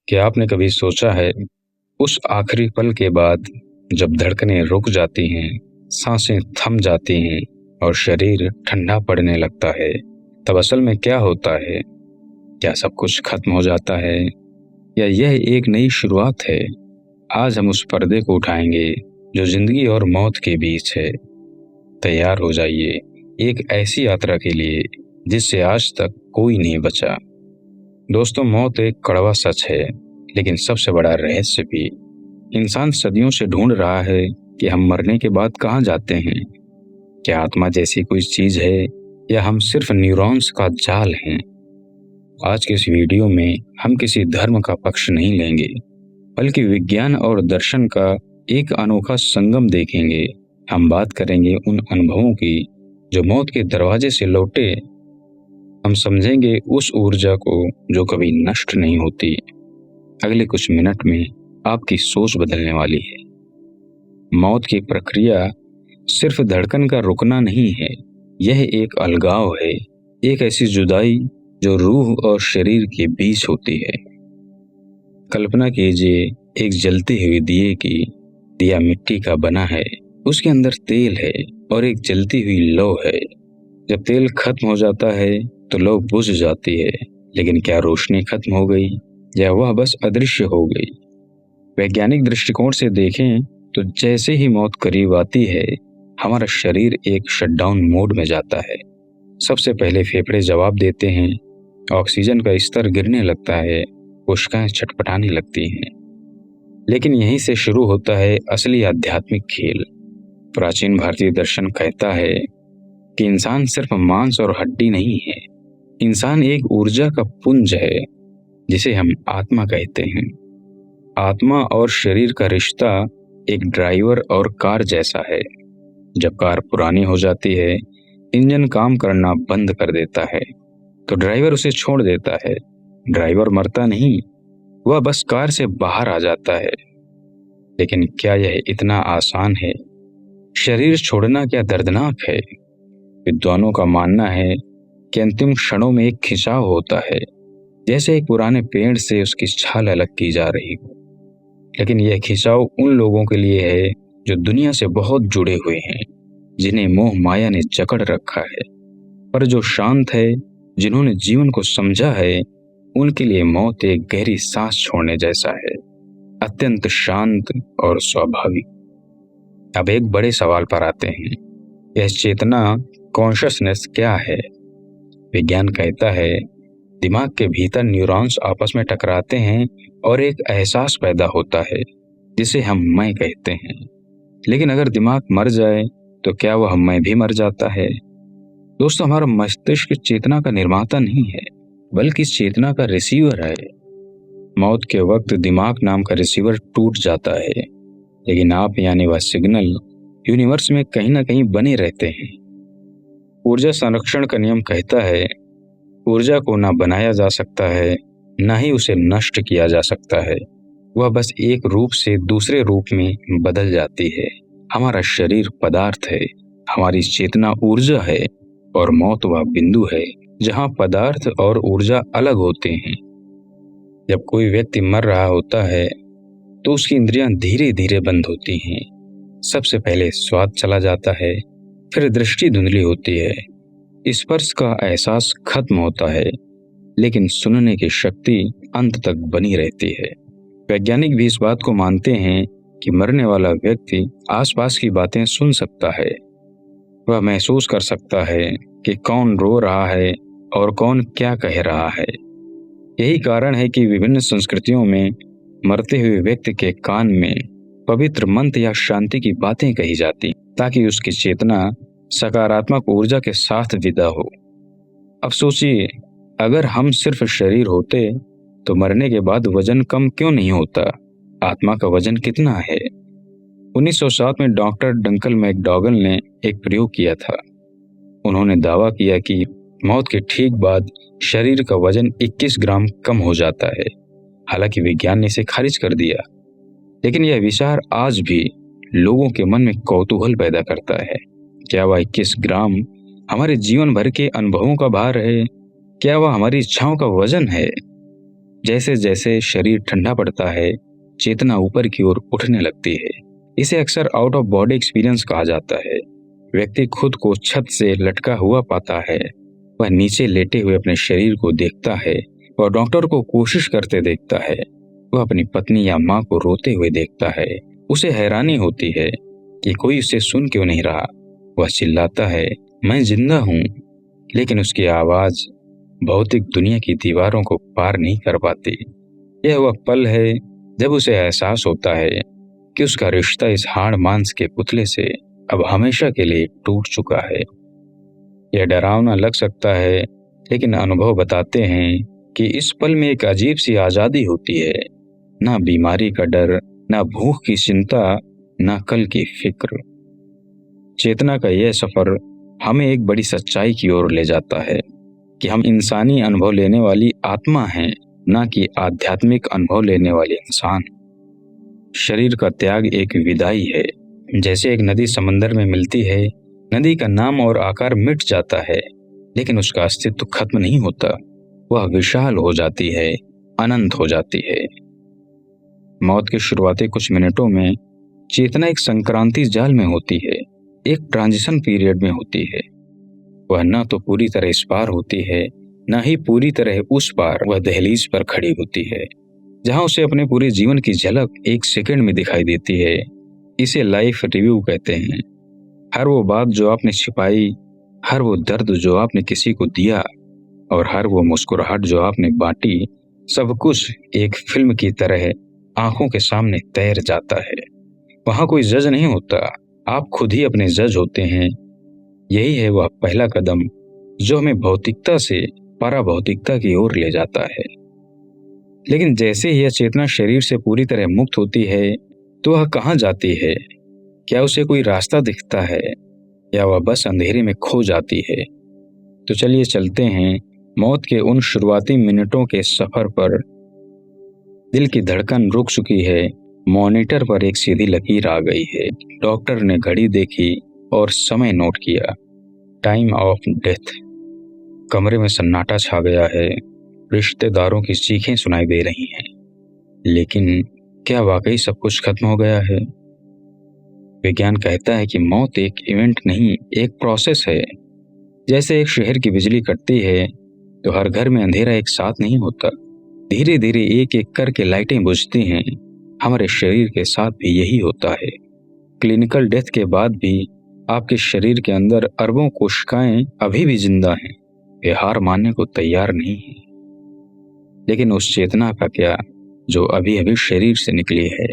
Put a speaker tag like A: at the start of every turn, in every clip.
A: क्या आपने कभी सोचा है, उस आखिरी पल के बाद जब धड़कनें रुक जाती हैं, सांसें थम जाती हैं और शरीर ठंडा पड़ने लगता है, तब असल में क्या होता है? क्या सब कुछ खत्म हो जाता है या यह एक नई शुरुआत है? आज हम उस पर्दे को उठाएंगे जो जिंदगी और मौत के बीच है। तैयार हो जाइए एक ऐसी यात्रा के लिए जिससे आज तक कोई नहीं बचा। दोस्तों, मौत एक कड़वा सच है, लेकिन सबसे बड़ा रहस्य भी। इंसान सदियों से ढूंढ रहा है कि हम मरने के बाद कहाँ जाते हैं। क्या आत्मा जैसी कोई चीज है या हम सिर्फ न्यूरॉन्स का जाल हैं? आज के इस वीडियो में हम किसी धर्म का पक्ष नहीं लेंगे, बल्कि विज्ञान और दर्शन का एक अनोखा संगम देखेंगे। हम बात करेंगे उन अनुभवों की जो मौत के दरवाजे से लौटे। हम समझेंगे उस ऊर्जा को जो कभी नष्ट नहीं होती। अगले कुछ मिनट में आपकी सोच बदलने वाली है। मौत की प्रक्रिया सिर्फ धड़कन का रुकना नहीं है, यह एक अलगाव है, एक ऐसी जुदाई जो रूह और शरीर के बीच होती है। कल्पना कीजिए, एक जलते हुए दिए की। दिया मिट्टी का बना है, उसके अंदर तेल है और एक जलती हुई लौ है। जब तेल खत्म हो जाता है तो लौ बुझ जाती है, लेकिन क्या रोशनी खत्म हो गई या वह बस अदृश्य हो गई? वैज्ञानिक दृष्टिकोण से देखें तो जैसे ही मौत करीब आती है, हमारा शरीर एक शटडाउन मोड में जाता है। सबसे पहले फेफड़े जवाब देते हैं, ऑक्सीजन का स्तर गिरने लगता है, कोशिकाएं छटपटाने लगती हैं। लेकिन यहीं से शुरू होता है असली आध्यात्मिक खेल। प्राचीन भारतीय दर्शन कहता है कि इंसान सिर्फ मांस और हड्डी नहीं है, इंसान एक ऊर्जा का पुंज है जिसे हम आत्मा कहते हैं। आत्मा और शरीर का रिश्ता एक ड्राइवर और कार जैसा है। जब कार पुरानी हो जाती है, इंजन काम करना बंद कर देता है, तो ड्राइवर उसे छोड़ देता है। ड्राइवर मरता नहीं, वह बस कार से बाहर आ जाता है। लेकिन क्या यह इतना आसान है? शरीर छोड़ना क्या दर्दनाक है? विद्वानों का मानना है कि अंतिम क्षणों में एक खिंचाव होता है, जैसे एक पुराने पेड़ से उसकी छाल अलग की जा रही हो। लेकिन यह खिंचाव उन लोगों के लिए है जो दुनिया से बहुत जुड़े हुए हैं, जिन्हें मोह माया ने जकड़ रखा है। पर जो शांत है, जिन्होंने जीवन को समझा है, उनके लिए मौत एक गहरी सांस छोड़ने जैसा है, अत्यंत शांत और स्वाभाविक। अब एक बड़े सवाल पर आते हैं, यह चेतना, कॉन्शसनेस क्या है? विज्ञान कहता है दिमाग के भीतर न्यूरॉन्स आपस में टकराते हैं और एक एहसास पैदा होता है जिसे हम मैं कहते हैं। लेकिन अगर दिमाग मर जाए तो क्या वह मैं भी मर जाता है? दोस्तों, हमारा मस्तिष्क चेतना का निर्माता नहीं है, बल्कि इस चेतना का रिसीवर है। मौत के वक्त दिमाग नाम का रिसीवर टूट जाता है, लेकिन आप यानी वह सिग्नल यूनिवर्स में कहीं ना कहीं बने रहते हैं। ऊर्जा संरक्षण का नियम कहता है ऊर्जा को ना बनाया जा सकता है, ना ही उसे नष्ट किया जा सकता है। वह बस एक रूप से दूसरे रूप में बदल जाती है। हमारा शरीर पदार्थ है, हमारी चेतना ऊर्जा है, और मौत वह बिंदु है जहाँ पदार्थ और ऊर्जा अलग होते हैं। जब कोई व्यक्ति मर रहा होता है तो उसकी इंद्रियां धीरे धीरे बंद होती हैं। सबसे पहले स्वाद चला जाता है, फिर दृष्टि धुंधली होती है, स्पर्श का एहसास खत्म होता है, लेकिन सुनने की शक्ति अंत तक बनी रहती है। वैज्ञानिक भी इस बात को मानते हैं कि मरने वाला व्यक्ति आसपास की बातें सुन सकता है। वह महसूस कर सकता है कि कौन रो रहा है और कौन क्या कह रहा है। यही कारण है कि विभिन्न संस्कृतियों में मरते हुए व्यक्ति के कान में पवित्र मंत्र या शांति की बातें कही जाती, ताकि उसकी चेतना सकारात्मक ऊर्जा के साथ विदा हो। अब सोचिए, अगर हम सिर्फ शरीर होते तो मरने के बाद वजन कम क्यों नहीं होता? आत्मा का वजन कितना है? 1907 में डॉक्टर डंकल मैकडॉगल ने एक प्रयोग किया था। उन्होंने दावा किया कि मौत के ठीक बाद शरीर का वजन 21 ग्राम कम हो जाता है। हालांकि विज्ञान ने इसे खारिज कर दिया, लेकिन यह विचार आज भी लोगों के मन में कौतूहल पैदा करता है। क्या वह 21 ग्राम हमारे जीवन भर के अनुभवों का भार है? क्या वह हमारी इच्छाओं का वजन है? जैसे जैसे शरीर ठंडा पड़ता है, चेतना ऊपर की ओर उठने लगती है। इसे अक्सर आउट ऑफ बॉडी एक्सपीरियंस कहा जाता है। व्यक्ति खुद को छत से लटका हुआ पाता है। वह नीचे लेटे हुए अपने शरीर को देखता है। वह डॉक्टर को कोशिश करते देखता है। वह अपनी पत्नी या माँ को रोते हुए देखता है। उसे हैरानी होती है कि कोई उसे सुन क्यों नहीं रहा। वह चिल्लाता है, मैं जिंदा हूँ, लेकिन उसकी आवाज भौतिक दुनिया की दीवारों को पार नहीं कर पाती। यह वह पल है जब उसे एहसास होता है कि उसका रिश्ता इस हाड़ मांस के पुतले से अब हमेशा के लिए टूट चुका है। यह डरावना लग सकता है, लेकिन अनुभव बताते हैं कि इस पल में एक अजीब सी आजादी होती है। ना बीमारी का डर, ना भूख की चिंता, ना कल की फिक्र। चेतना का यह सफर हमें एक बड़ी सच्चाई की ओर ले जाता है कि हम इंसानी अनुभव लेने वाली आत्मा हैं, ना कि आध्यात्मिक अनुभव लेने वाले इंसान। शरीर का त्याग एक विदाई है। जैसे एक नदी समंदर में मिलती है, नदी का नाम और आकार मिट जाता है, लेकिन उसका अस्तित्व खत्म नहीं होता। वह विशाल हो जाती है, अनंत हो जाती है। मौत के शुरुआती कुछ मिनटों में चेतना एक संक्रांति जाल में होती है, एक ट्रांजिशन पीरियड में होती है। वह न तो पूरी तरह इस पार होती है, न ही पूरी तरह उस पार। वह दहलीज पर खड़ी होती है, जहां उसे अपने पूरे जीवन की झलक एक सेकंड में दिखाई देती है। इसे लाइफ रिव्यू कहते हैं। हर वो बात जो आपने छिपाई, हर वो दर्द जो आपने किसी को दिया, और हर वो मुस्कुराहट जो आपने बांटी, सब कुछ एक फिल्म की तरह आंखों के सामने तैर जाता है। वहां कोई जज नहीं होता, आप खुद ही अपने जज होते हैं। यही है वह पहला कदम जो हमें भौतिकता से पराभौतिकता की ओर ले जाता है। लेकिन जैसे ही यह चेतना शरीर से पूरी तरह मुक्त होती है, तो वह कहाँ जाती है? क्या उसे कोई रास्ता दिखता है, या वह बस अंधेरे में खो जाती है? तो चलिए चलते हैं मौत के उन शुरुआती मिनटों के सफर पर। दिल की धड़कन रुक चुकी है, मॉनिटर पर एक सीधी लकीर आ गई है। डॉक्टर ने घड़ी देखी और समय नोट किया। Time of death. कमरे में सन्नाटा छा गया है। रिश्तेदारों की चीखें सुनाई दे रही हैं। लेकिन क्या वाकई सब कुछ खत्म हो गया है? विज्ञान कहता है कि मौत एक इवेंट नहीं, एक प्रोसेस है। जैसे एक शहर की बिजली कटती है, तो हर घर में अंधेरा एक साथ नहीं होता। धीरे धीरे एक एक करके लाइटें बुझती हैं। हमारे शरीर के साथ भी यही होता है। क्लिनिकल डेथ के बाद भी आपके शरीर के अंदर अरबों कोशिकाएं अभी भी जिंदा हैं। वे हार मानने को तैयार नहीं है। लेकिन उस चेतना का क्या जो अभी अभी शरीर से निकली है?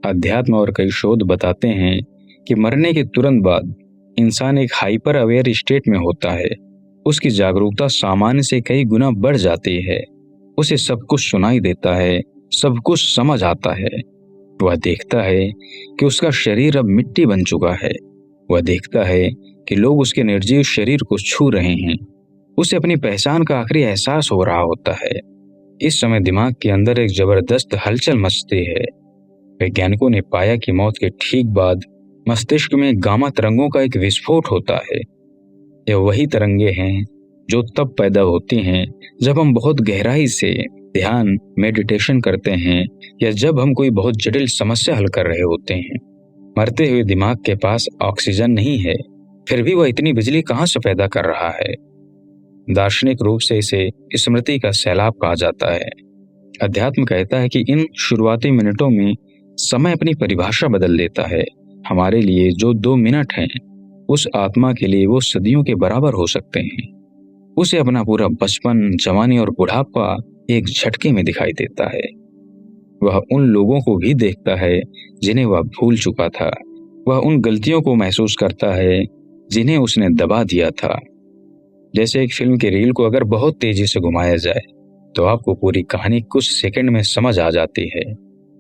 A: अध्यात्म और कई शोध बताते हैं कि मरने के तुरंत बाद इंसान एक हाइपर अवेयर स्टेट में होता है। उसकी जागरूकता सामान्य से कई गुना बढ़ जाती है। उसे सब कुछ सुनाई देता है, सब कुछ समझ आता है। वह देखता है कि उसका शरीर अब मिट्टी बन चुका है। वह देखता है कि लोग उसके निर्जीव शरीर को छू रहे हैं। उसे अपनी पहचान का आखिरी एहसास हो रहा होता है। इस समय दिमाग के अंदर एक जबरदस्त हलचल मचती है। वैज्ञानिकों ने पाया कि मौत के ठीक बाद मस्तिष्क में गामा तरंगों का एक विस्फोट होता है। ये वही तरंगे हैं जो तब पैदा होती हैं जब हम बहुत गहराई से ध्यान मेडिटेशन करते हैं, या जब हम कोई बहुत जटिल समस्या हल कर रहे होते हैं। मरते हुए दिमाग के पास ऑक्सीजन नहीं है, फिर भी वह इतनी बिजली कहाँ से पैदा कर रहा है? दार्शनिक रूप से इसे स्मृति का सैलाब कहा जाता है। अध्यात्म कहता है कि इन शुरुआती मिनटों में समय अपनी परिभाषा बदल देता है। हमारे लिए जो 2 मिनट हैं, उस आत्मा के लिए वो सदियों के बराबर हो सकते हैं। उसे अपना पूरा बचपन, जवानी और बुढ़ापा एक झटके में दिखाई देता है। वह उन लोगों को भी देखता है जिन्हें वह भूल चुका था। वह उन गलतियों को महसूस करता है जिन्हें उसने दबा दिया था। जैसे एक फिल्म के रील को अगर बहुत तेजी से घुमाया जाए, तो आपको पूरी कहानी कुछ सेकंड में समझ आ जाती है।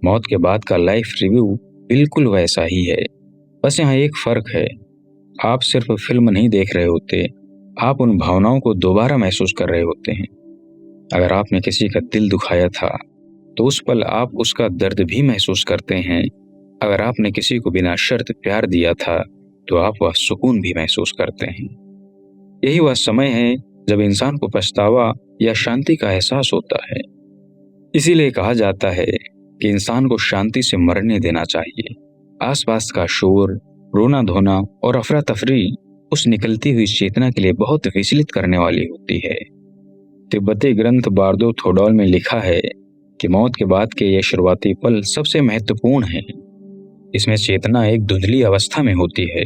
A: मौत के बाद का लाइफ रिव्यू बिल्कुल वैसा ही है। बस यहाँ एक फर्क है, आप सिर्फ फिल्म नहीं देख रहे होते, आप उन भावनाओं को दोबारा महसूस कर रहे होते हैं। अगर आपने किसी का दिल दुखाया था, तो उस पल आप उसका दर्द भी महसूस करते हैं। अगर आपने किसी को बिना शर्त प्यार दिया था, तो आप वह सुकून भी महसूस करते हैं। यही वह समय है जब इंसान को पछतावा या शांति का एहसास होता है। इसीलिए कहा जाता है कि इंसान को शांति से मरने देना चाहिए। आसपास का शोर, रोना धोना और अफरा तफरी उस निकलती हुई चेतना के लिए बहुत विचलित करने वाली होती है। तिब्बती ग्रंथ बारदो थोडॉल में लिखा है कि मौत के बाद के ये शुरुआती पल सबसे महत्वपूर्ण हैं। इसमें चेतना एक धुंधली अवस्था में होती है।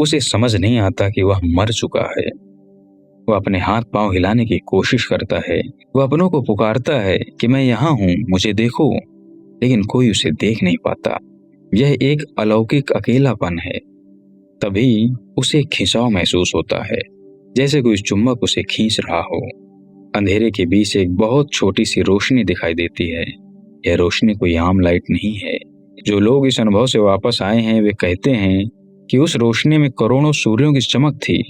A: उसे समझ नहीं आता कि वह मर चुका है। वह अपने हाथ पांव हिलाने की कोशिश करता है, वह अपनों को पुकारता है कि मैं यहाँ हूँ, मुझे देखो, लेकिन कोई उसे देख नहीं पाता। यह एक अलौकिक अकेलापन है। तभी उसे खिंचाव महसूस होता है, जैसे कोई चुंबक उसे खींच रहा हो। अंधेरे के बीच एक बहुत छोटी सी रोशनी दिखाई देती है। यह रोशनी कोई आम लाइट नहीं है। जो लोग इस अनुभव से वापस आए हैं वे कहते हैं कि उस रोशनी में करोड़ों सूर्यों की चमक थी,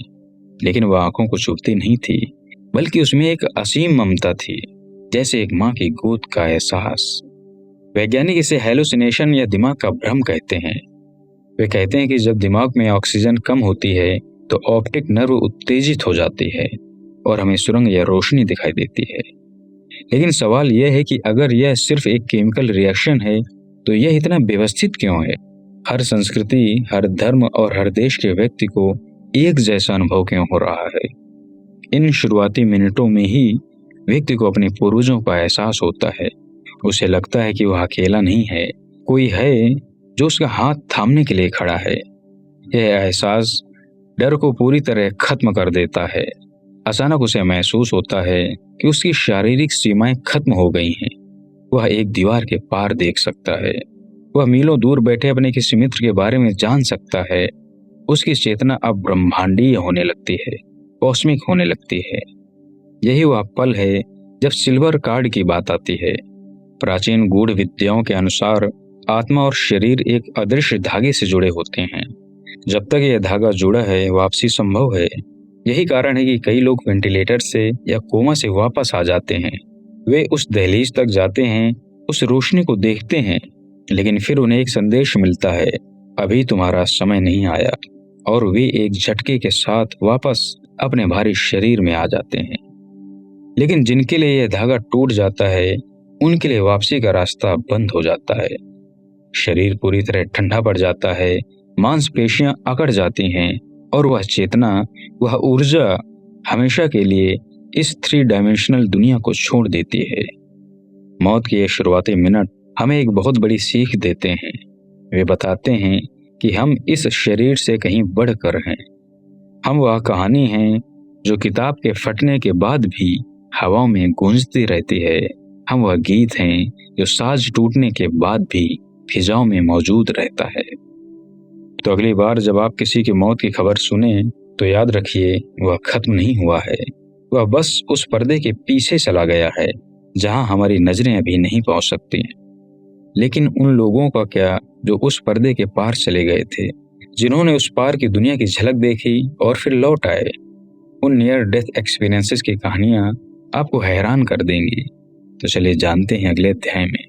A: लेकिन वह आंखों को छूती नहीं थी, बल्कि उसमें एक असीम ममता थी, जैसे एक माँ की गोद का एहसास। वैज्ञानिक इसे हेलुसिनेशन या दिमाग का भ्रम कहते हैं। वे कहते हैं कि जब दिमाग में ऑक्सीजन कम होती है तो ऑप्टिक नर्व उत्तेजित हो जाती है और हमें सुरंग या रोशनी दिखाई देती है। लेकिन सवाल यह है कि अगर यह सिर्फ एक केमिकल रिएक्शन है तो यह इतना व्यवस्थित क्यों है? हर संस्कृति, हर धर्म और हर देश के व्यक्ति को एक जैसा अनुभव क्यों हो रहा है? इन शुरुआती मिनटों में ही व्यक्ति को अपने पूर्वजों का एहसास होता है। उसे लगता है कि वह अकेला नहीं है, कोई है जो उसका हाथ थामने के लिए खड़ा है। यह एहसास डर को पूरी तरह खत्म कर देता है। अचानक उसे महसूस होता है कि उसकी शारीरिक सीमाएं खत्म हो गई हैं। वह एक दीवार के पार देख सकता है। वह मीलों दूर बैठे अपने किसी मित्र के बारे में जान सकता है। उसकी चेतना अब ब्रह्मांडीय होने लगती है, कॉस्मिक होने लगती है। यही वह पल है जब सिल्वर कार्ड की बात आती है। प्राचीन गूढ़ विद्याओं के अनुसार आत्मा और शरीर एक अदृश्य धागे से जुड़े होते हैं। जब तक यह धागा जुड़ा है, वापसी संभव है। यही कारण है कि कई लोग वेंटिलेटर से या कोमा से वापस आ जाते हैं। वे उस दहलीज तक जाते हैं, उस रोशनी को देखते हैं, लेकिन फिर उन्हें एक संदेश मिलता है, अभी तुम्हारा समय नहीं आया, और वे एक झटके के साथ वापस अपने भारी शरीर में आ जाते हैं। लेकिन जिनके लिए यह धागा टूट जाता है, उनके लिए वापसी का रास्ता बंद हो जाता है। शरीर पूरी तरह ठंडा पड़ जाता है, मांसपेशियां अकड़ जाती हैं और वह चेतना, वह ऊर्जा हमेशा के लिए इस 3 डायमेंशनल दुनिया को छोड़ देती है। मौत के ये शुरुआती मिनट हमें एक बहुत बड़ी सीख देते हैं। वे बताते हैं कि हम इस शरीर से कहीं बढ़कर हैं। हम वह कहानी हैं जो किताब के फटने के बाद भी हवाओं में गूंजती रहती है। हम वह गीत हैं जो साज टूटने के बाद भी फिजाओं में मौजूद रहता है। तो अगली बार जब आप किसी की मौत की खबर सुने तो याद रखिए, वह खत्म नहीं हुआ है। वह बस उस पर्दे के पीछे चला गया है जहां हमारी नजरें अभी नहीं पहुंच सकती। लेकिन उन लोगों का क्या जो उस पर्दे के पार चले गए थे, जिन्होंने उस पार की दुनिया की झलक देखी और फिर लौट आए? उन नियर डेथ एक्सपीरियंसेस की कहानियां आपको हैरान कर देंगी। तो चलिए जानते हैं अगले अध्याय में।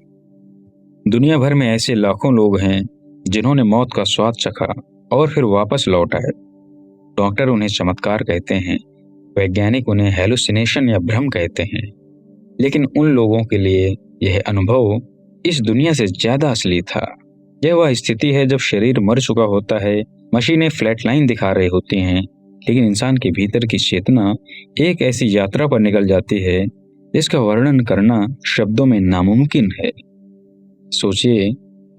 A: दुनिया भर में ऐसे लाखों लोग हैं जिन्होंने मौत का स्वाद चखा और फिर वापस लौट आए। डॉक्टर उन्हें चमत्कार कहते हैं, वैज्ञानिक उन्हें हेलुसिनेशन या भ्रम कहते हैं। लेकिन उन लोगों के लिए यह अनुभव इस दुनिया से ज्यादा असली था। यह वह स्थिति है जब शरीर मर चुका होता है, मशीनें फ्लैटलाइन दिखा रही होती हैं, लेकिन इंसान के भीतर की चेतना एक ऐसी यात्रा पर निकल जाती है जिसका वर्णन करना शब्दों में नामुमकिन है। सोचिए,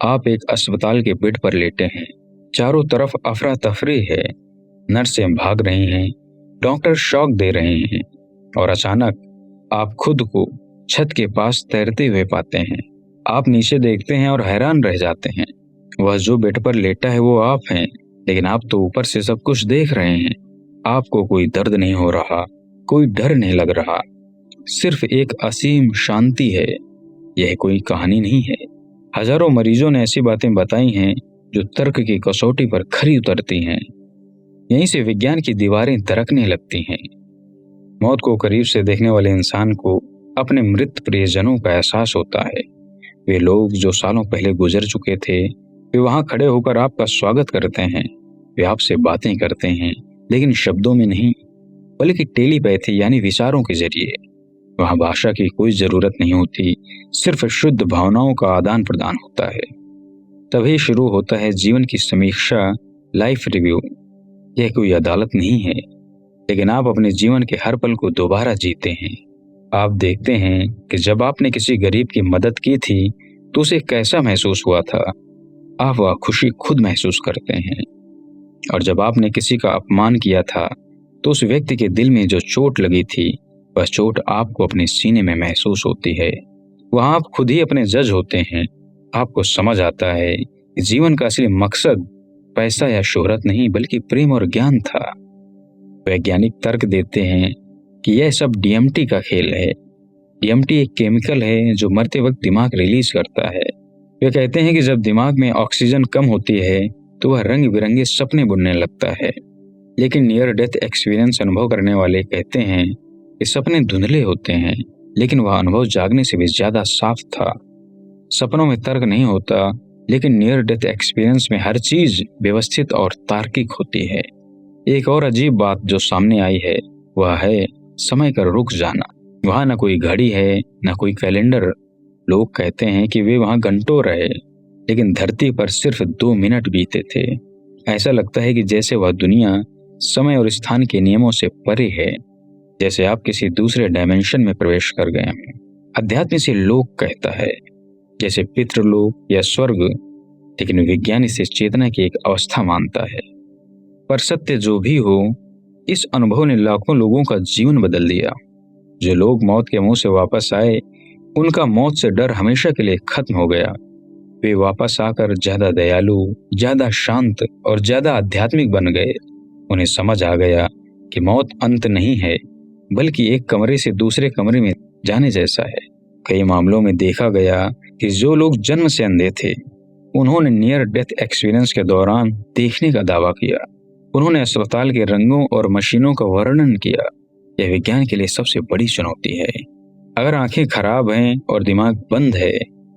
A: आप एक अस्पताल के बेड पर लेटे हैं, चारों तरफ अफरा तफरी है, नर्सें भाग रही हैं, डॉक्टर शॉक दे रहे हैं, और अचानक आप खुद को छत के पास तैरते हुए पाते हैं। आप नीचे देखते हैं और हैरान रह जाते हैं। वह जो बेड पर लेटा है वो आप हैं, लेकिन आप तो ऊपर से सब कुछ देख रहे हैं। आपको कोई दर्द नहीं हो रहा, कोई डर नहीं लग रहा, सिर्फ एक असीम शांति है। यह कोई कहानी नहीं है। हजारों मरीजों ने ऐसी बातें बताई हैं जो तर्क की कसौटी पर खरी उतरती हैं। यहीं से विज्ञान की दीवारें दरकने लगती हैं। मौत को करीब से देखने वाले इंसान को अपने मृत प्रियजनों का एहसास होता है। वे लोग जो सालों पहले गुजर चुके थे, वे वहां खड़े होकर आपका स्वागत करते हैं। वे आपसे बातें करते हैं, लेकिन शब्दों में नहीं, बल्कि टेलीपैथी यानी विचारों के जरिए। वहाँ भाषा की कोई जरूरत नहीं होती, सिर्फ शुद्ध भावनाओं का आदान प्रदान होता है। तभी शुरू होता है जीवन की समीक्षा, लाइफ रिव्यू। यह कोई अदालत नहीं है, लेकिन आप अपने जीवन के हर पल को दोबारा जीते हैं। आप देखते हैं कि जब आपने किसी गरीब की मदद की थी तो उसे कैसा महसूस हुआ था। आप वह खुशी खुद महसूस करते हैं। और जब आपने किसी का अपमान किया था तो उस व्यक्ति के दिल में जो चोट लगी थी, वह चोट आपको अपने सीने में महसूस होती है। वहां आप खुद ही अपने जज होते हैं। आपको समझ आता है कि जीवन का असली मकसद पैसा या शोहरत नहीं, बल्कि प्रेम और ज्ञान था। वैज्ञानिक तर्क देते हैं कि यह सब डीएमटी का खेल है। डीएमटी एक केमिकल है जो मरते वक्त दिमाग रिलीज करता है। वे कहते हैं कि जब दिमाग में ऑक्सीजन कम होती है तो वह रंग बिरंगे सपने बुनने लगता है। लेकिन नियर डेथ एक्सपीरियंस अनुभव करने वाले कहते हैं कि सपने धुंधले होते हैं, लेकिन वह अनुभव जागने से भी ज्यादा साफ था। सपनों में तर्क नहीं होता, लेकिन नियर डेथ एक्सपीरियंस में हर चीज व्यवस्थित और तार्किक होती है। एक और अजीब बात जो सामने आई है वह है समय का रुक जाना। वहां न कोई घड़ी है, न कोई कैलेंडर। लोग कहते हैं कि वे वहां घंटों रहे, लेकिन धरती पर सिर्फ 2 मिनट बीते थे। ऐसा लगता है कि जैसे वह दुनिया समय और स्थान के नियमों से परे है, जैसे आप किसी दूसरे डायमेंशन में प्रवेश कर गए हैं। अध्यात्म से लोग कहता है जैसे पितृलोक या स्वर्ग, लेकिन विज्ञान इसे चेतना की एक अवस्था मानता है। पर सत्य जो भी हो, इस अनुभव ने लाखों लोगों का जीवन बदल दिया। जो लोग मौत के मुंह से वापस आए, उनका मौत से डर हमेशा के लिए खत्म हो गया। वे वापस आकर ज्यादा दयालु, ज्यादा शांत और ज्यादा आध्यात्मिक बन गए। उन्हें समझ आ गया कि मौत अंत नहीं है, बल्कि एक कमरे से दूसरे कमरे में जाने जैसा है। कई मामलों में देखा गया कि जो लोग जन्म से अंधे थे, उन्होंने नियर डेथ एक्सपीरियंस के दौरान देखने का दावा किया। उन्होंने अस्पताल के रंगों और मशीनों का वर्णन किया। यह विज्ञान के लिए सबसे बड़ी चुनौती है। अगर आंखें खराब हैं और दिमाग बंद है,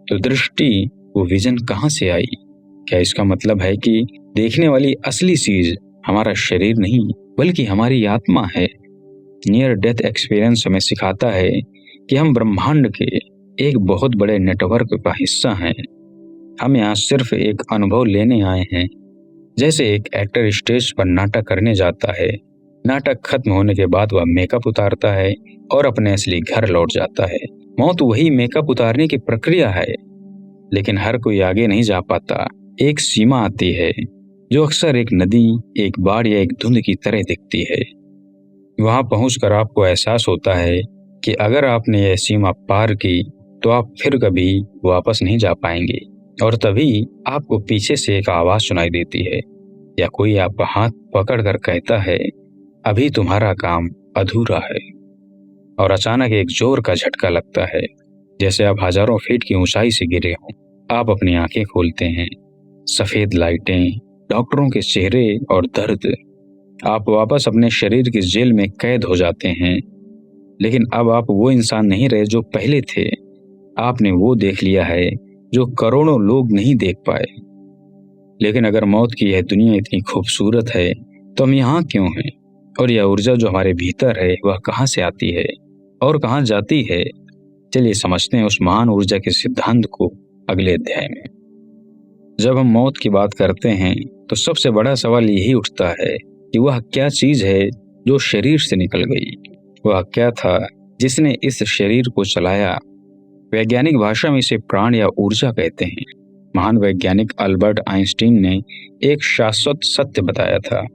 A: तो दृष्टि, वो विजन कहाँ से आई? क्या इसका मतलब है कि देखने वाली असली चीज हमारा शरीर नहीं, बल्कि हमारी आत्मा है? नियर डेथ एक्सपीरियंस हमें सिखाता है कि हम ब्रह्मांड के एक बहुत बड़े नेटवर्क का हिस्सा हैं। हम यहाँ सिर्फ एक अनुभव लेने आए हैं। जैसे एक एक्टर स्टेज पर नाटक करने जाता है, नाटक खत्म होने के बाद वह मेकअप उतारता है और अपने असली घर लौट जाता है। मौत वही मेकअप उतारने की प्रक्रिया है, लेकिन हर कोई आगे नहीं जा पाता। एक सीमा आती है जो अक्सर एक नदी, एक बाढ़ या एक धुंध की तरह दिखती है। वहां पहुंचकर आपको एहसास होता है कि अगर आपने यह सीमा पार की तो आप फिर कभी वापस नहीं जा पाएंगे। और तभी आपको पीछे से एक आवाज सुनाई देती है, या कोई आपका हाथ पकड़कर कहता है, अभी तुम्हारा काम अधूरा है। और अचानक एक जोर का झटका लगता है, जैसे आप हजारों फीट की ऊंचाई से गिरे हों। आप अपनी आंखें खोलते हैं, सफेद लाइटें, डॉक्टरों के चेहरे और दर्द। आप वापस अपने शरीर की जेल में कैद हो जाते हैं। लेकिन अब आप वो इंसान नहीं रहे जो पहले थे। आपने वो देख लिया है जो करोड़ों लोग नहीं देख पाए। लेकिन अगर मौत की यह दुनिया इतनी खूबसूरत है, तो हम यहाँ क्यों हैं? और यह ऊर्जा जो हमारे भीतर है, वह कहाँ से आती है और कहाँ जाती है? चलिए समझते हैं उस महान ऊर्जा के सिद्धांत को अगले अध्याय में। जब हम मौत की बात करते हैं, तो सबसे बड़ा सवाल यही उठता है कि वह क्या चीज है जो शरीर से निकल गई? वह क्या था जिसने इस शरीर को चलाया? वैज्ञानिक भाषा में इसे प्राण या ऊर्जा कहते हैं। महान वैज्ञानिक अल्बर्ट आइंस्टीन ने एक शाश्वत सत्य बताया था,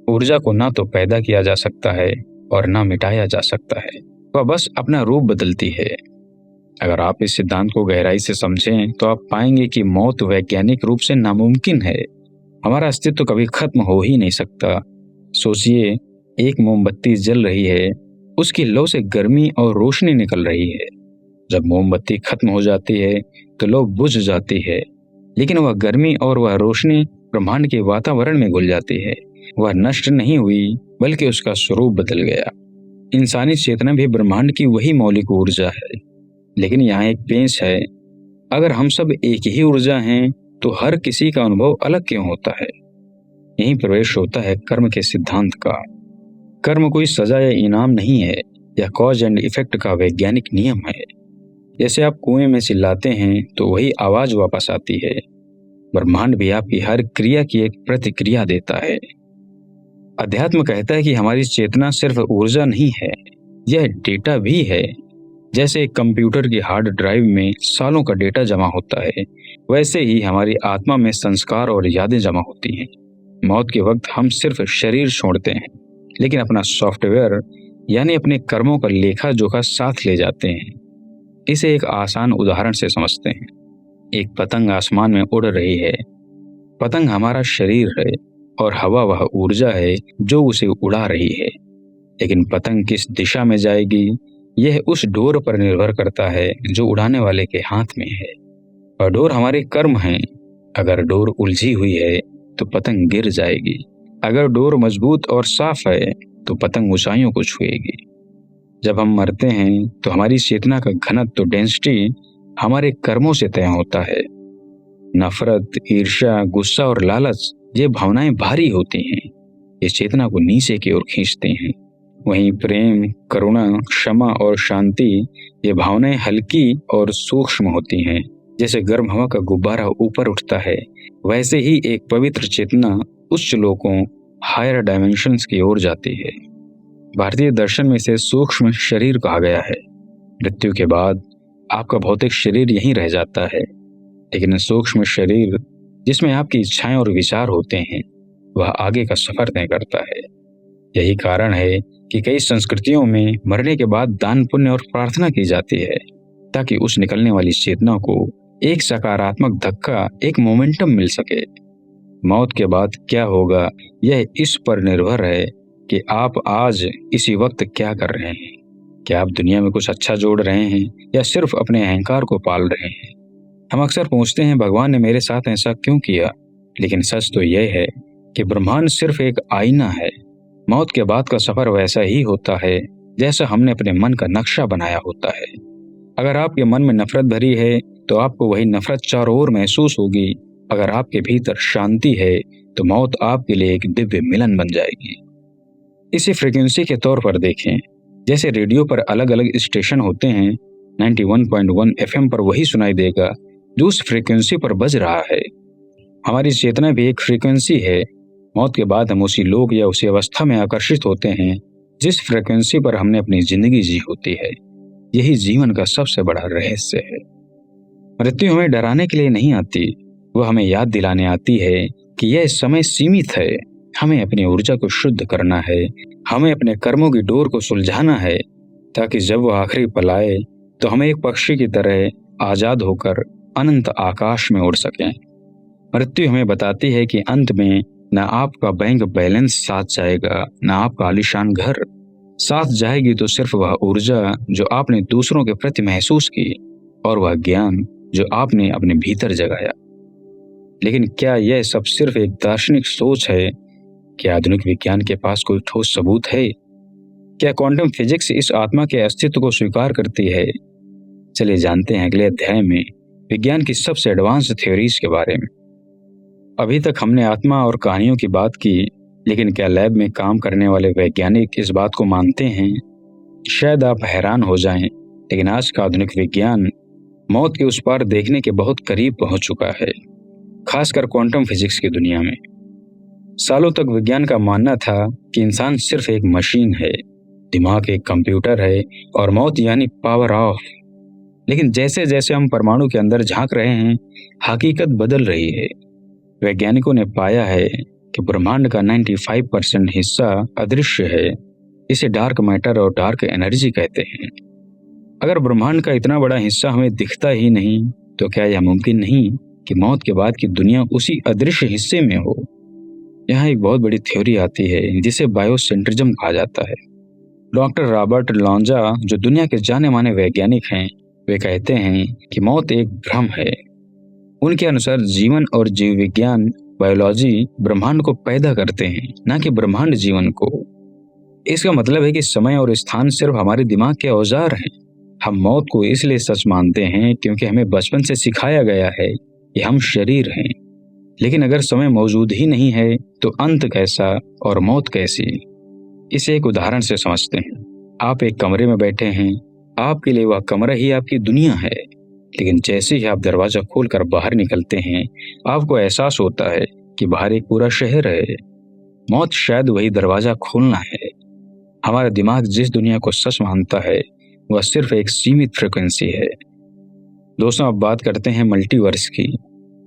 A: ऊर्जा को ना तो पैदा किया जा सकता है और ना मिटाया जा सकता है, वह बस अपना रूप बदलती है। अगर आप इस सिद्धांत को गहराई से समझें तो आप पाएंगे कि मौत वैज्ञानिक रूप से नामुमकिन है। हमारा अस्तित्व कभी खत्म हो ही नहीं सकता। सोचिए, एक मोमबत्ती जल रही है, उसकी लौ से गर्मी और रोशनी निकल रही है। जब मोमबत्ती खत्म हो जाती है तो लौ बुझ जाती है, लेकिन वह गर्मी और वह रोशनी ब्रह्मांड के वातावरण में घुल जाती है। वह नष्ट नहीं हुई, बल्कि उसका स्वरूप बदल गया। इंसानी चेतना भी ब्रह्मांड की वही मौलिक ऊर्जा है। लेकिन यहाँ एक पेंच है, अगर हम सब एक ही ऊर्जा हैं, तो हर किसी का अनुभव अलग क्यों होता है? यहीं प्रवेश होता है कर्म के सिद्धांत का। कर्म कोई सजा या इनाम नहीं है, या कॉज एंड इफेक्ट का वैज्ञानिक नियम है। जैसे आप कुएं में चिल्लाते हैं तो वही आवाज वापस आती है। ब्रह्मांड भी आपकी हर क्रिया की एक प्रतिक्रिया देता है। अध्यात्म कहता है कि हमारी चेतना सिर्फ ऊर्जा नहीं है, यह डेटा भी है। जैसे एक कंप्यूटर की हार्ड ड्राइव में सालों का डेटा जमा होता है, वैसे ही हमारी आत्मा में संस्कार और यादें जमा होती हैं। मौत के वक्त हम सिर्फ शरीर छोड़ते हैं, लेकिन अपना सॉफ्टवेयर यानी अपने कर्मों का लेखा जोखा साथ ले जाते हैं। इसे एक आसान उदाहरण से समझते हैं। एक पतंग आसमान में उड़ रही है। पतंग हमारा शरीर है और हवा वह ऊर्जा है जो उसे उड़ा रही है। लेकिन पतंग किस दिशा में जाएगी, यह उस डोर पर निर्भर करता है जो उड़ाने वाले के हाथ में है। और डोर हमारे कर्म हैं। अगर डोर उलझी हुई है तो पतंग गिर जाएगी। अगर डोर मजबूत और साफ है तो पतंग ऊंचाइयों को छुएगी। जब हम मरते हैं तो हमारी चेतना का घनत्व, डेंसिटी हमारे कर्मों से तय होता है। नफरत, ईर्ष्या, गुस्सा और लालच ये भावनाएं भारी होती हैं। ये चेतना को नीचे की ओर खींचती हैं। वहीं प्रेम, करुणा, क्षमा और शांति ये भावनाएं हल्की और सूक्ष्म होती हैं। जैसे गर्म हवा का गुब्बारा ऊपर उठता है, वैसे ही एक पवित्र चेतना उच्च लोकों, हायर डायमेंशंस की ओर जाती है। भारतीय दर्शन में इसे सूक्ष्म शरीर कहा गया है। मृत्यु के बाद आपका भौतिक शरीर यहीं रह जाता है, लेकिन सूक्ष्म शरीर जिसमें आपकी इच्छाएं और विचार होते हैं, वह आगे का सफर तय करता है। यही कारण है कि कई संस्कृतियों में मरने के बाद दान, पुण्य और प्रार्थना की जाती है, ताकि उस निकलने वाली चेतना को एक सकारात्मक धक्का, एक मोमेंटम मिल सके। मौत के बाद क्या होगा, यह इस पर निर्भर है कि आप आज इसी वक्त क्या कर रहे हैं। क्या आप दुनिया में कुछ अच्छा जोड़ रहे हैं या सिर्फ अपने अहंकार को पाल रहे हैं। हम अक्सर पूछते हैं, भगवान ने मेरे साथ ऐसा क्यों किया, लेकिन सच तो यह है कि ब्रह्मांड सिर्फ एक आईना है। मौत के बाद का सफर वैसा ही होता है जैसा हमने अपने मन का नक्शा बनाया होता है। अगर आपके मन में नफरत भरी है तो आपको वही नफरत चारों ओर महसूस होगी। अगर आपके भीतर शांति है तो मौत आपके लिए एक दिव्य मिलन बन जाएगी। इसे फ्रीक्वेंसी के तौर पर देखें। जैसे रेडियो पर अलग अलग स्टेशन होते हैं, 91.1 FM पर वही सुनाई देगा जो उस फ्रीक्वेंसी पर बज रहा है। हमारी चेतना भी एक फ्रीक्वेंसी है। मौत के बाद हम उसी लोक या उसी अवस्था में आकर्षित होते हैं जिस फ्रीक्वेंसी पर हमने अपनी जिंदगी जी होती है। यही जीवन का सबसे बड़ा रहस्य है। मृत्यु हमें डराने के लिए नहीं आती, वह हमें याद दिलाने आती है कि यह समय सीमित है। हमें अपनी ऊर्जा को शुद्ध करना है, हमें अपने कर्मों की डोर को सुलझाना है, ताकि जब वह आखिरी पल आए तो हमें एक पक्षी की तरह आजाद होकर अनंत आकाश में उड़ सकें। मृत्यु हमें बताती है कि अंत में न आपका बैंक बैलेंस साथ जाएगा, न आपका आलीशान घर साथ जाएगी, तो सिर्फ वह ऊर्जा जो आपने दूसरों के प्रति महसूस की और वह ज्ञान जो आपने अपने भीतर जगाया। लेकिन क्या यह सब सिर्फ एक दार्शनिक सोच है? क्या आधुनिक विज्ञान के पास कोई ठोस सबूत है? क्या क्वांटम फिजिक्स इस आत्मा के अस्तित्व को स्वीकार करती है? चलिए जानते हैं अगले अध्याय में विज्ञान की सबसे एडवांस थ्योरीज के बारे में। अभी तक हमने आत्मा और कहानियों की बात की, लेकिन क्या लैब में काम करने वाले वैज्ञानिक इस बात को मानते हैं? शायद आप हैरान हो जाएं, लेकिन आज का आधुनिक विज्ञान मौत के उस पार देखने के बहुत करीब पहुंच चुका है, खासकर क्वांटम फिजिक्स की दुनिया में। सालों तक विज्ञान का मानना था कि इंसान सिर्फ एक मशीन है, दिमाग एक कंप्यूटर है और मौत यानी पावर ऑफ। लेकिन जैसे जैसे हम परमाणु के अंदर झांक रहे हैं, हकीकत बदल रही है। वैज्ञानिकों ने पाया है कि ब्रह्मांड का 95% हिस्सा अदृश्य है। इसे डार्क मैटर और डार्क एनर्जी कहते हैं। अगर ब्रह्मांड का इतना बड़ा हिस्सा हमें दिखता ही नहीं, तो क्या यह मुमकिन नहीं कि मौत के बाद की दुनिया उसी अदृश्य हिस्से में हो? यहाँ एक बहुत बड़ी थ्योरी आती है जिसे बायोसेंट्रिज्म कहा जाता है। डॉक्टर रॉबर्ट लॉन्जा, जो दुनिया के जाने माने वैज्ञानिक हैं, वे कहते हैं कि मौत एक भ्रम है। उनके अनुसार जीवन और जीव विज्ञान, बायोलॉजी ब्रह्मांड को पैदा करते हैं, न कि ब्रह्मांड जीवन को। इसका मतलब है कि समय और स्थान सिर्फ हमारे दिमाग के औजार हैं। हम मौत को इसलिए सच मानते हैं क्योंकि हमें बचपन से सिखाया गया है कि हम शरीर हैं। लेकिन अगर समय मौजूद ही नहीं है तो अंत कैसा और मौत कैसी? इसे एक उदाहरण से समझते हैं। आप एक कमरे में बैठे हैं, आपके लिए वह कमरा ही आपकी दुनिया है, लेकिन जैसे ही आप दरवाजा खोलकर बाहर निकलते हैं, आपको एहसास होता है कि बाहर एक पूरा शहर है। मौत शायद वही दरवाजा खोलना है। हमारा दिमाग जिस दुनिया को सच मानता है, वह सिर्फ एक सीमित फ्रिक्वेंसी है। दोस्तों, अब बात करते हैं मल्टीवर्स की।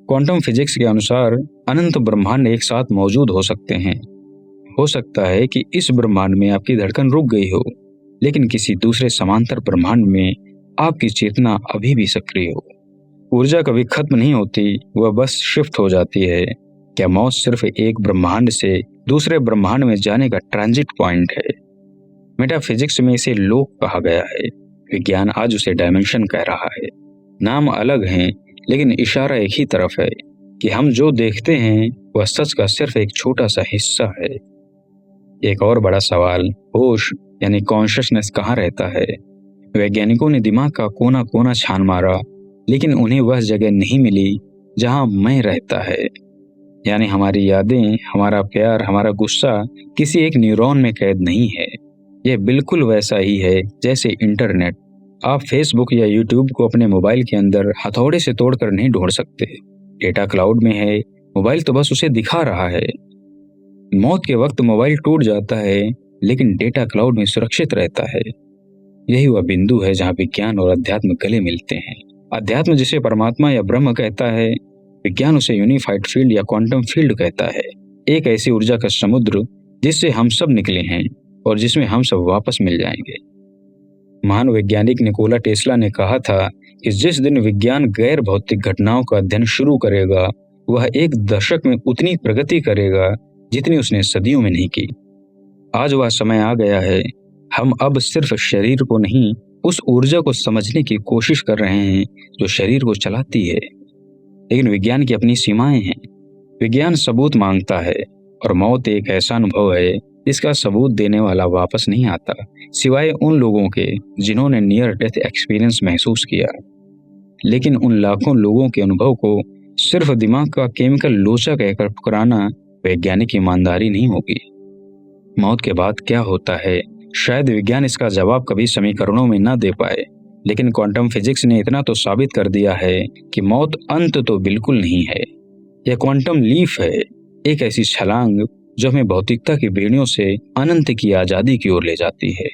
A: क्वांटम फिजिक्स के अनुसार अनंत ब्रह्मांड एक साथ मौजूद हो सकते हैं। हो सकता है कि इस ब्रह्मांड में आपकी धड़कन रुक गई हो, लेकिन किसी दूसरे समांतर ब्रह्मांड में आपकी चेतना अभी भी सक्रिय हो। ऊर्जा कभी खत्म नहीं होती, वह बस शिफ्ट हो जाती है। क्या मौत सिर्फ एक ब्रह्मांड से दूसरे ब्रह्मांड में जाने का ट्रांजिट पॉइंट है? मेटाफिजिक्स में इसे लोक कहा गया है, विज्ञान आज उसे डायमेंशन कह रहा है। नाम अलग हैं, लेकिन इशारा एक ही तरफ है कि हम जो देखते हैं वह सच का सिर्फ एक छोटा सा हिस्सा है। एक और बड़ा सवाल, होश यानी कॉन्शियसनेस कहाँ रहता है? वैज्ञानिकों ने दिमाग का कोना कोना छान मारा, लेकिन उन्हें वह जगह नहीं मिली जहां मैं रहता है। यानी हमारी यादें, हमारा प्यार, हमारा गुस्सा किसी एक न्यूरॉन में कैद नहीं है। यह बिल्कुल वैसा ही है जैसे इंटरनेट। आप फेसबुक या यूट्यूब को अपने मोबाइल के अंदर हथौड़े से तोड़कर नहीं ढूंढ सकते। डेटा क्लाउड में है, मोबाइल तो बस उसे दिखा रहा है। मौत के वक्त मोबाइल टूट जाता है, लेकिन डेटा क्लाउड में सुरक्षित रहता है। यही वह बिंदु है जहाँ विज्ञान और अध्यात्म गले मिलते हैं। अध्यात्म जिसे परमात्मा या ब्रह्म कहता है, विज्ञान उसे यूनिफाइड फील्ड या क्वांटम फील्ड कहता है। एक ऐसी ऊर्जा का समुद्र जिससे हम सब निकले हैं और जिसमें हम सब वापस मिल जाएंगे। महान वैज्ञानिक निकोला टेस्ला ने कहा था कि जिस दिन विज्ञान गैर भौतिक घटनाओं का अध्ययन शुरू करेगा, वह एक दशक में उतनी प्रगति करेगा जितनी उसने सदियों में नहीं की। आज वह समय आ गया है। हम अब सिर्फ शरीर को नहीं, उस ऊर्जा को समझने की कोशिश कर रहे हैं जो शरीर को चलाती है। लेकिन विज्ञान की अपनी सीमाएं हैं। विज्ञान सबूत मांगता है, और मौत एक ऐसा अनुभव है जिसका सबूत देने वाला वापस नहीं आता, सिवाय उन लोगों के जिन्होंने नियर डेथ एक्सपीरियंस महसूस किया। लेकिन उन लाखों लोगों के अनुभव को सिर्फ दिमाग का केमिकल लोचा कहकर ठुकराना वैज्ञानिक ईमानदारी नहीं होगी। मौत के बाद क्या होता है, शायद विज्ञान इसका जवाब कभी समीकरणों में ना दे पाए, लेकिन क्वांटम फिजिक्स ने इतना तो साबित कर दिया है कि मौत अंत तो बिल्कुल नहीं है। यह क्वांटम लीफ है, एक ऐसी छलांग जो हमें भौतिकता की बेड़ियों से अनंत की आजादी की ओर ले जाती है।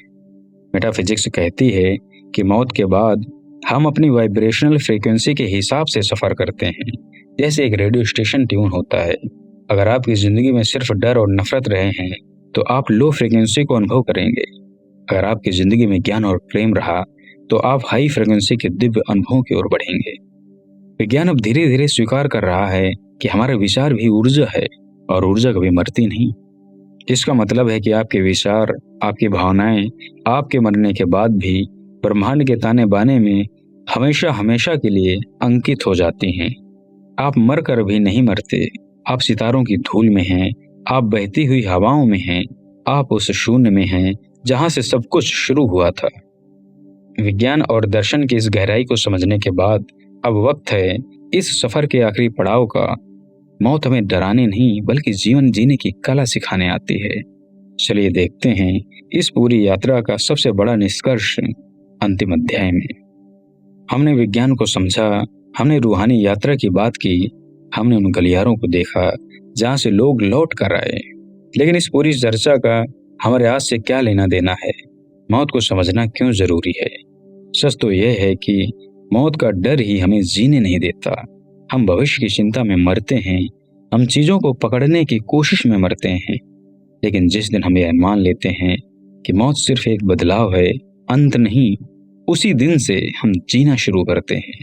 A: मेटाफिजिक्स कहती है कि मौत के बाद हम अपनी वाइब्रेशनल फ्रीक्वेंसी के हिसाब से सफर करते हैं, जैसे एक रेडियो स्टेशन ट्यून होता है। अगर आपकी जिंदगी में सिर्फ डर और नफरत रहे हैं, तो आप लो फ्रीक्वेंसी को अनुभव करेंगे। अगर आपकी जिंदगी में ज्ञान और प्रेम रहा, तो आप हाई फ्रीक्वेंसी के दिव्य अनुभवों की ओर बढ़ेंगे। विज्ञान अब धीरे धीरे स्वीकार कर रहा है कि हमारे विचार भी ऊर्जा है, और ऊर्जा कभी मरती नहीं। इसका मतलब है कि आपके विचार, आपकी भावनाएं आपके मरने के बाद भी ब्रह्मांड के ताने बाने में हमेशा हमेशा के लिए अंकित हो जाती हैं। आप मर कर भी नहीं मरते। आप सितारों की धूल में हैं, आप बहती हुई हवाओं में हैं, आप उस शून्य में हैं जहां से सब कुछ शुरू हुआ था। विज्ञान और दर्शन की इस गहराई को समझने के बाद अब वक्त है इस सफर के आखिरी पड़ाव का। मौत हमें डराने नहीं, बल्कि जीवन जीने की कला सिखाने आती है। चलिए देखते हैं इस पूरी यात्रा का सबसे बड़ा निष्कर्ष अंतिम अध्याय में। हमने विज्ञान को समझा, हमने रूहानी यात्रा की बात की, हमने उन गलियारों को देखा जहां से लोग लौट कर आए। लेकिन इस पूरी चर्चा का हमारे आज से क्या लेना देना है? मौत को समझना क्यों जरूरी है? सच तो यह है कि मौत का डर ही हमें जीने नहीं देता। हम भविष्य की चिंता में मरते हैं, हम चीजों को पकड़ने की कोशिश में मरते हैं। लेकिन जिस दिन हम यह मान लेते हैं कि मौत सिर्फ एक बदलाव है, अंत नहीं, उसी दिन से हम जीना शुरू करते हैं।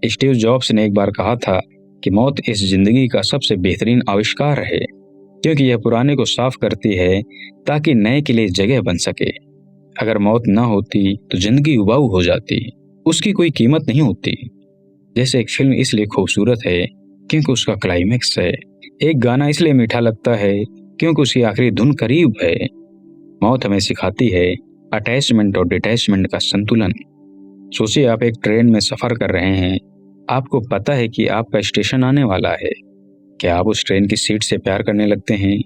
A: स्टीव जॉब्स ने एक बार कहा था कि मौत इस जिंदगी का सबसे बेहतरीन आविष्कार है, क्योंकि यह पुराने को साफ करती है ताकि नए के लिए जगह बन सके। अगर मौत ना होती तो जिंदगी उबाऊ हो जाती, उसकी कोई कीमत नहीं होती। जैसे एक फिल्म इसलिए खूबसूरत है क्योंकि उसका क्लाइमेक्स है, एक गाना इसलिए मीठा लगता है क्योंकि उसकी आखिरी धुन करीब है। मौत हमें सिखाती है अटैचमेंट और डिटैचमेंट का संतुलन। सोचिए, आप एक ट्रेन में सफर कर रहे हैं, आपको पता है कि आपका स्टेशन आने वाला है। क्या आप उस ट्रेन की सीट से प्यार करने लगते हैं?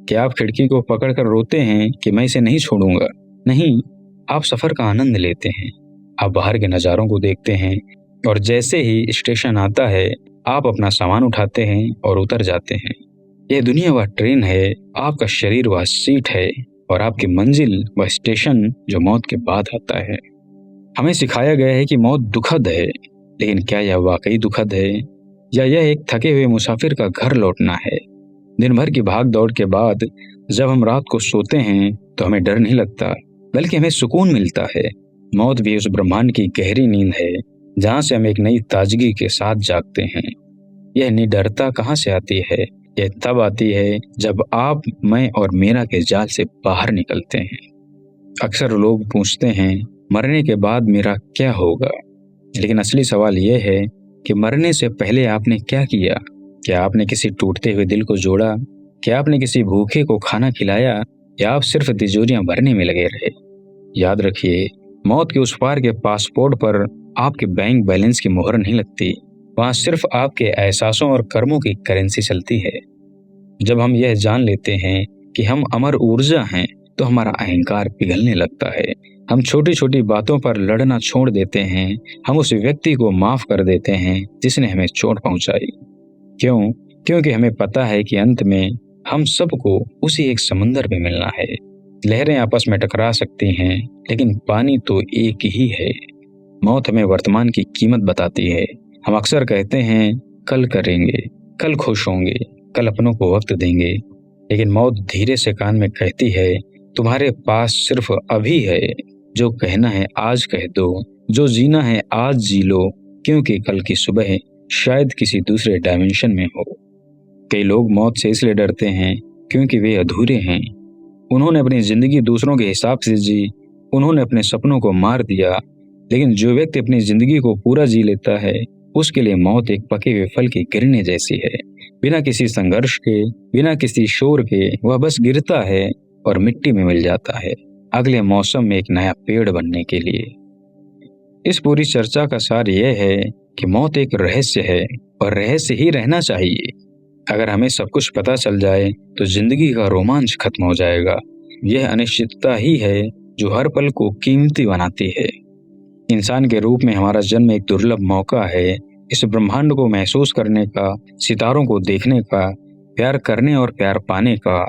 A: क्या आप खिड़की को पकड़कर रोते हैं कि मैं इसे नहीं छोड़ूंगा? नहीं, आप सफर का आनंद लेते हैं, आप बाहर के नज़ारों को देखते हैं और जैसे ही स्टेशन आता है आप अपना सामान उठाते हैं और उतर जाते हैं। यह दुनिया वह ट्रेन है, आपका शरीर वह सीट है और आपकी मंजिल वह स्टेशन जो मौत के बाद आता है। हमें सिखाया गया है कि मौत दुखद है, लेकिन क्या यह वाकई दुखद है या यह एक थके हुए मुसाफिर का घर लौटना है? दिन भर की भाग दौड़ के बाद जब हम रात को सोते हैं तो हमें डर नहीं लगता, बल्कि हमें सुकून मिलता है। मौत भी उस ब्रह्मांड की गहरी नींद है जहाँ से हम एक नई ताजगी के साथ जागते हैं। यह निडरता कहाँ से आती है? यह तब आती है जब आप, मैं और मेरा के जाल से बाहर निकलते हैं। अक्सर लोग पूछते हैं मरने के बाद मेरा क्या होगा, लेकिन असली सवाल यह है कि मरने से पहले आपने क्या किया? क्या आपने किसी टूटते हुए दिल को जोड़ा? क्या आपने किसी भूखे को खाना खिलाया या आप सिर्फ तिजोरियां भरने में लगे रहे? याद रखिए, मौत के उस पार के पासपोर्ट पर आपके बैंक बैलेंस की मोहर नहीं लगती, वहां सिर्फ आपके एहसासों और कर्मों की करेंसी चलती है। जब हम यह जान लेते हैं कि हम अमर ऊर्जा हैं तो हमारा अहंकार पिघलने लगता है। हम छोटी छोटी बातों पर लड़ना छोड़ देते हैं, हम उस व्यक्ति को माफ कर देते हैं जिसने हमें चोट पहुंचाई। क्यों? क्योंकि हमें पता है कि अंत में हम सबको उसी एक समुंदर में मिलना है। लहरें आपस में टकरा सकती हैं, लेकिन पानी तो एक ही है। मौत हमें वर्तमान की कीमत बताती है। हम अक्सर कहते हैं कल करेंगे, कल खुश होंगे, कल अपनों को वक्त देंगे, लेकिन मौत धीरे से कान में कहती है तुम्हारे पास सिर्फ अभी है। जो कहना है आज कह दो, जो जीना है आज जी लो, क्योंकि कल की सुबह शायद किसी दूसरे डायमेंशन में हो। कई लोग मौत से इसलिए डरते हैं क्योंकि वे अधूरे हैं। उन्होंने अपनी जिंदगी दूसरों के हिसाब से जी, उन्होंने अपने सपनों को मार दिया। लेकिन जो व्यक्ति अपनी जिंदगी को पूरा जी लेता है उसके लिए मौत एक पके हुए फल की गिरने जैसी है। बिना किसी संघर्ष के, बिना किसी शोर के वह बस गिरता है और मिट्टी में मिल जाता है, अगले मौसम में एक नया पेड़ बनने के लिए। इस पूरी चर्चा का सार यह है कि मौत एक रहस्य है और रहस्य ही रहना चाहिए। अगर हमें सब कुछ पता चल जाए तो जिंदगी का रोमांच खत्म हो जाएगा। यह अनिश्चितता ही है जो हर पल को कीमती बनाती है। इंसान के रूप में हमारा जन्म एक दुर्लभ मौका है, इस ब्रह्मांड को महसूस करने का, सितारों को देखने का, प्यार करने और प्यार पाने का।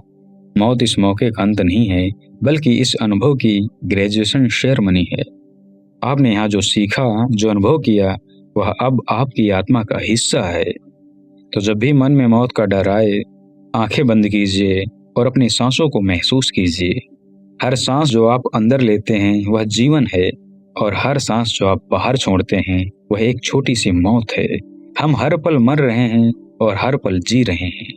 A: मौत इस मौके का अंत नहीं है, बल्कि इस अनुभव की ग्रेजुएशन सेरेमनी है। आपने यहाँ जो सीखा, जो अनुभव किया, वह अब आपकी आत्मा का हिस्सा है। तो जब भी मन में मौत का डर आए, आंखें बंद कीजिए और अपनी सांसों को महसूस कीजिए। हर सांस जो आप अंदर लेते हैं वह जीवन है, और हर सांस जो आप बाहर छोड़ते हैं वह एक छोटी सी मौत है। हम हर पल मर रहे हैं और हर पल जी रहे हैं।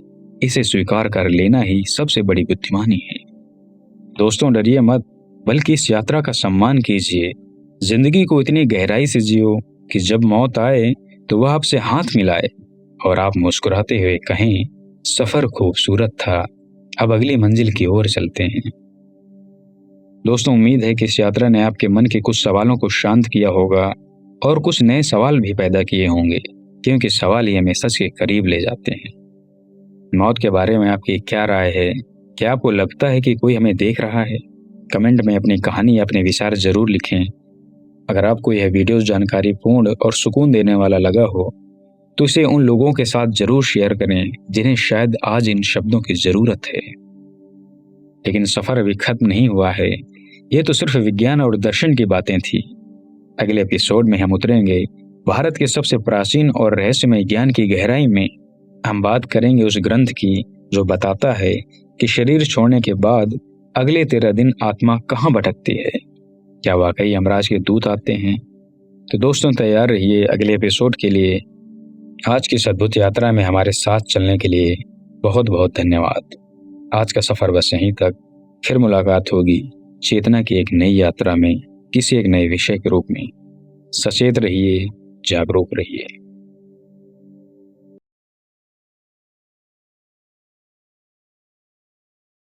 A: इसे स्वीकार कर लेना ही सबसे बड़ी बुद्धिमानी है। दोस्तों, डरिए मत, बल्कि इस यात्रा का सम्मान कीजिए। जिंदगी को इतनी गहराई से जियो कि जब मौत आए तो वह आपसे हाथ मिलाए और आप मुस्कुराते हुए कहें सफर खूबसूरत था, अब अगली मंजिल की ओर चलते हैं। दोस्तों, उम्मीद है कि इस यात्रा ने आपके मन के कुछ सवालों को शांत किया होगा और कुछ नए सवाल भी पैदा किए होंगे, क्योंकि सवाल ही हमें सच के करीब ले जाते हैं। मौत के बारे में आपकी क्या राय है? क्या आपको लगता है कि कोई हमें देख रहा है? कमेंट में अपनी कहानी या अपने विचार जरूर लिखें। अगर आपको यह वीडियो जानकारीपूर्ण और सुकून देने वाला लगा हो तो इसे उन लोगों के साथ जरूर शेयर करें जिन्हें शायद आज इन शब्दों की जरूरत है। लेकिन सफर अभी खत्म नहीं हुआ है, ये तो सिर्फ विज्ञान और दर्शन की बातें थी। अगले एपिसोड में हम उतरेंगे भारत के सबसे प्राचीन और रहस्यमय ज्ञान की गहराई में। हम बात करेंगे उस ग्रंथ की जो बताता है कि शरीर छोड़ने के बाद अगले 13 दिन आत्मा कहाँ भटकती है। क्या वाकई यमराज के दूत आते हैं? तो दोस्तों, तैयार रहिए अगले एपिसोड के लिए। आज की इस अद्भुत यात्रा में हमारे साथ चलने के लिए बहुत बहुत धन्यवाद। आज का सफर बस यहीं तक। फिर मुलाकात होगी चेतना की एक नई यात्रा में, किसी एक नए विषय के रूप में। सचेत रहिए, जागरूक रहिए।